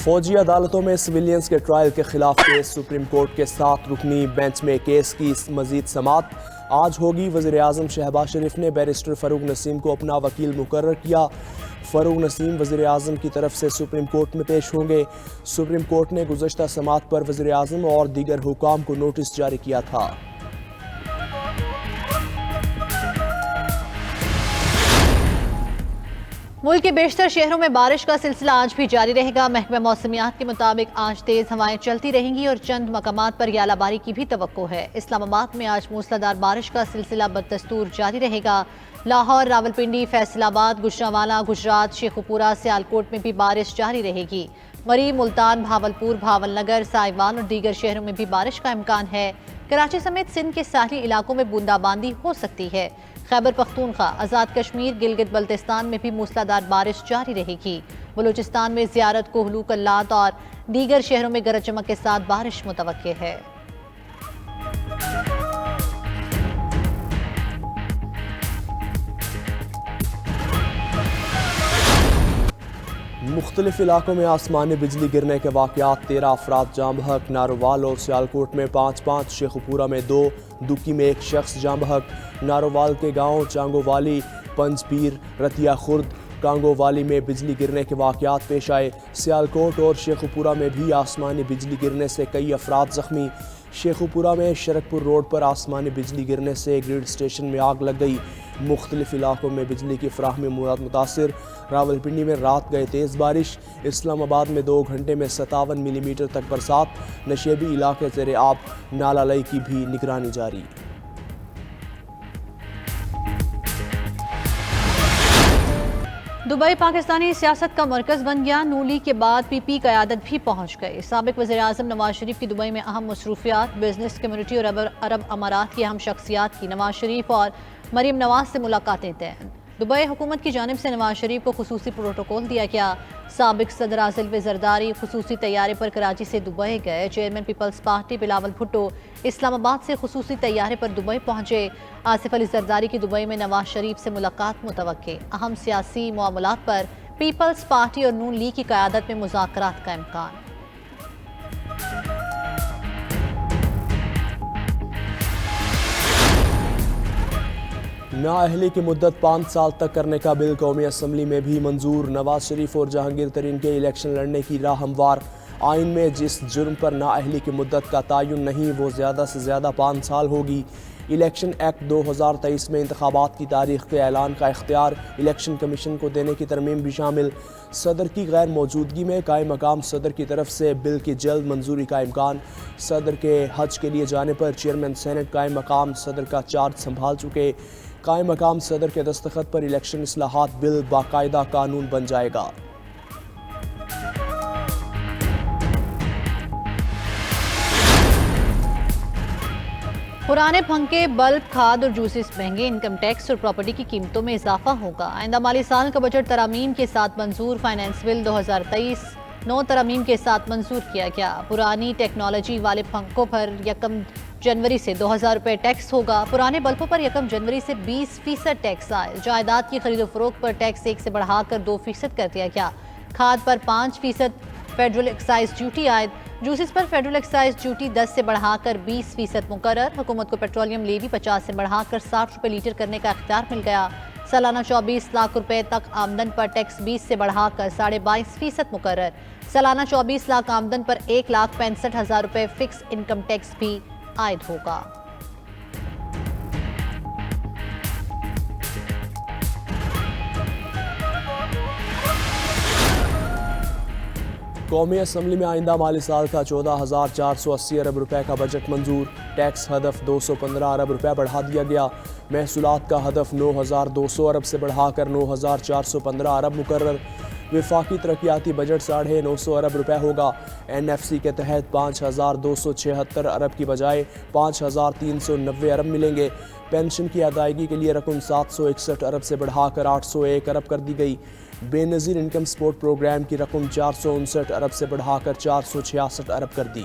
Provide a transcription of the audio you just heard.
فوجی عدالتوں میں سویلینز کے ٹرائل کے خلاف کیس سپریم کورٹ کے 7 رکنی بینچ میں کیس کی مزید سماعت آج ہوگی۔ وزیر اعظم شہباز شریف نے بیرسٹر فاروق نسیم کو اپنا وکیل مقرر کیا۔ فاروق نسیم وزیر اعظم کی طرف سے سپریم کورٹ میں پیش ہوں گے۔ سپریم کورٹ نے گزشتہ سماعت پر وزیر اعظم اور دیگر حکام کو نوٹس جاری کیا تھا۔ ملک کے بیشتر شہروں میں بارش کا سلسلہ آج بھی جاری رہے گا۔ محکمہ موسمیات کے مطابق آج تیز ہوائیں چلتی رہیں گی اور چند مقامات پر غالہ باری کی بھی توقع ہے۔ اسلام آباد میں آج موسلادھار بارش کا سلسلہ بدستور جاری رہے گا۔ لاہور، راولپنڈی، فیصل آباد، گوجرانوالہ، گجرات، شیخوپورہ، سیالکوٹ میں بھی بارش جاری رہے گی۔ مری، ملتان، بھاولپور، بھاول نگر، سائیوان اور دیگر شہروں میں بھی بارش کا امکان ہے۔ کراچی سمیت سندھ کے ساحلی علاقوں میں بوندا باندی ہو سکتی ہے۔ خیبر پختونخوا، آزاد کشمیر، گلگت بلتستان میں بھی موسلادھار بارش جاری رہے گی۔ بلوچستان میں زیارت، کوہلو، کلات اور دیگر شہروں میں گرج چمک کے ساتھ بارش متوقع ہے۔ مختلف علاقوں میں آسمانی بجلی گرنے کے واقعات، 13 افراد جاں بحق۔ نارووال اور سیالکوٹ میں 5 شیخوپورہ میں 2، دکی میں 1 شخص جاں بحق۔ نارووال کے گاؤں چانگو والی، پنج پیر، رتیا خرد، کانگو والی میں بجلی گرنے کے واقعات پیش آئے۔ سیالکوٹ اور شیخوپورہ میں بھی آسمانی بجلی گرنے سے کئی افراد زخمی۔ شیخوپورہ میں شرکپور روڈ پر آسمانی بجلی گرنے سے گریڈ اسٹیشن میں آگ لگ گئی۔ مختلف علاقوں میں بجلی کی فراہمی متاثر۔ راولپنڈی میں رات گئے تیز بارش۔ اسلام آباد میں 2 گھنٹے میں 57 ملی میٹر تک برسات۔ نشیبی علاقے زیر آب، نالہ لئی کی بھی نگرانی جاری۔ دبئی پاکستانی سیاست کا مرکز بن گیا۔ نون لیگ کے بعد پی پی قیادت بھی پہنچ گئی۔ سابق وزیر اعظم نواز شریف کی دبئی میں اہم مصروفیات، بزنس کمیونٹی اور عرب امارات کی اہم شخصیات کی نواز شریف اور مریم نواز سے ملاقاتیں طے۔ دبئی حکومت کی جانب سے نواز شریف کو خصوصی پروٹوکول دیا گیا۔ سابق صدر عادل زرداری خصوصی طیارے پر کراچی سے دبئی گئے۔ Chairman Peoples Party Bilawal Bhutto Islamabad سے خصوصی طیارے پر دبئی پہنچے۔ آصف علی زرداری کی دبئی میں نواز شریف سے ملاقات متوقع۔ اہم سیاسی معاملات پر پیپلز پارٹی اور نون لیگ کی قیادت میں مذاکرات کا امکان۔ نااہلی کی مدت 5 سال تک کرنے کا بل قومی اسمبلی میں بھی منظور۔ نواز شریف اور جہانگیر ترین کے الیکشن لڑنے کی راہ ہموار۔ آئین میں جس جرم پر نااہلی کی مدت کا تعین نہیں وہ زیادہ سے زیادہ 5 سال ہوگی۔ الیکشن ایکٹ 2023 میں انتخابات کی تاریخ کے اعلان کا اختیار الیکشن کمیشن کو دینے کی ترمیم بھی شامل۔ صدر کی غیر موجودگی میں قائم مقام صدر کی طرف سے بل کی جلد منظوری کا امکان۔ صدر کے حج کے لیے جانے پر چیئرمین سینٹ قائم مقام صدر کا چارج سنبھال چکے۔ قائم مقام صدر کے دستخط پر الیکشن اصلاحات بل باقاعدہ قانون بن جائے گا۔ پرانے پنکھے، بلب، کھاد اور جوسز مہنگے۔ انکم ٹیکس اور پراپرٹی کی قیمتوں میں اضافہ ہوگا۔ آئندہ مالی سال کا بجٹ ترامیم کے ساتھ منظور۔ فائنانس بل 2023 9 ترامیم کے ساتھ منظور کیا گیا۔ پرانی ٹیکنالوجی والے پنکھوں پر 1 جنوری سے 2000 روپے ٹیکس ہوگا۔ پرانے بلبوں پر 1 جنوری سے 20% ٹیکس آئے۔ جائیداد کی خرید و فروخت پر ٹیکس 1 سے بڑھا کر 2% کر دیا گیا۔ کھاد پر 5% فیڈرل ایکسائز ڈیوٹی عائد۔ جوسز پر فیڈرل ایکسائز ڈیوٹی 10 سے بڑھا کر 20% مقرر۔ حکومت کو پیٹرولیم لیوی 50 سے بڑھا کر 60 روپے لیٹر کرنے کا اختیار مل گیا۔ سالانہ 24 لاکھ روپے تک آمدن پر ٹیکس 20 سے بڑھا کر 22.5% مقرر۔ سالانہ 24 لاکھ آمدن پر 1,65,000 روپے فکس انکم ٹیکس بھی عائد ہوگا۔ قومی اسمبلی میں آئندہ مالی سال کا 14,480 ارب روپے کا بجٹ منظور۔ ٹیکس ہدف 215 ارب روپے بڑھا دیا گیا۔ محصولات کا ہدف 9,200 ارب سے بڑھا کر 9,415 ارب مقرر۔ وفاقی ترقیاتی بجٹ 950 ارب روپے ہوگا۔ این ایف سی کے تحت 5,276 ارب کی بجائے 5,390 ارب ملیں گے۔ پینشن کی ادائیگی کے لیے رقم 761 ارب سے بڑھا کر 801 ارب کر دی گئی۔ بے نظیر انکم سپورٹ پروگرام کی رقم 459 ارب سے بڑھا کر 466 ارب کر دی۔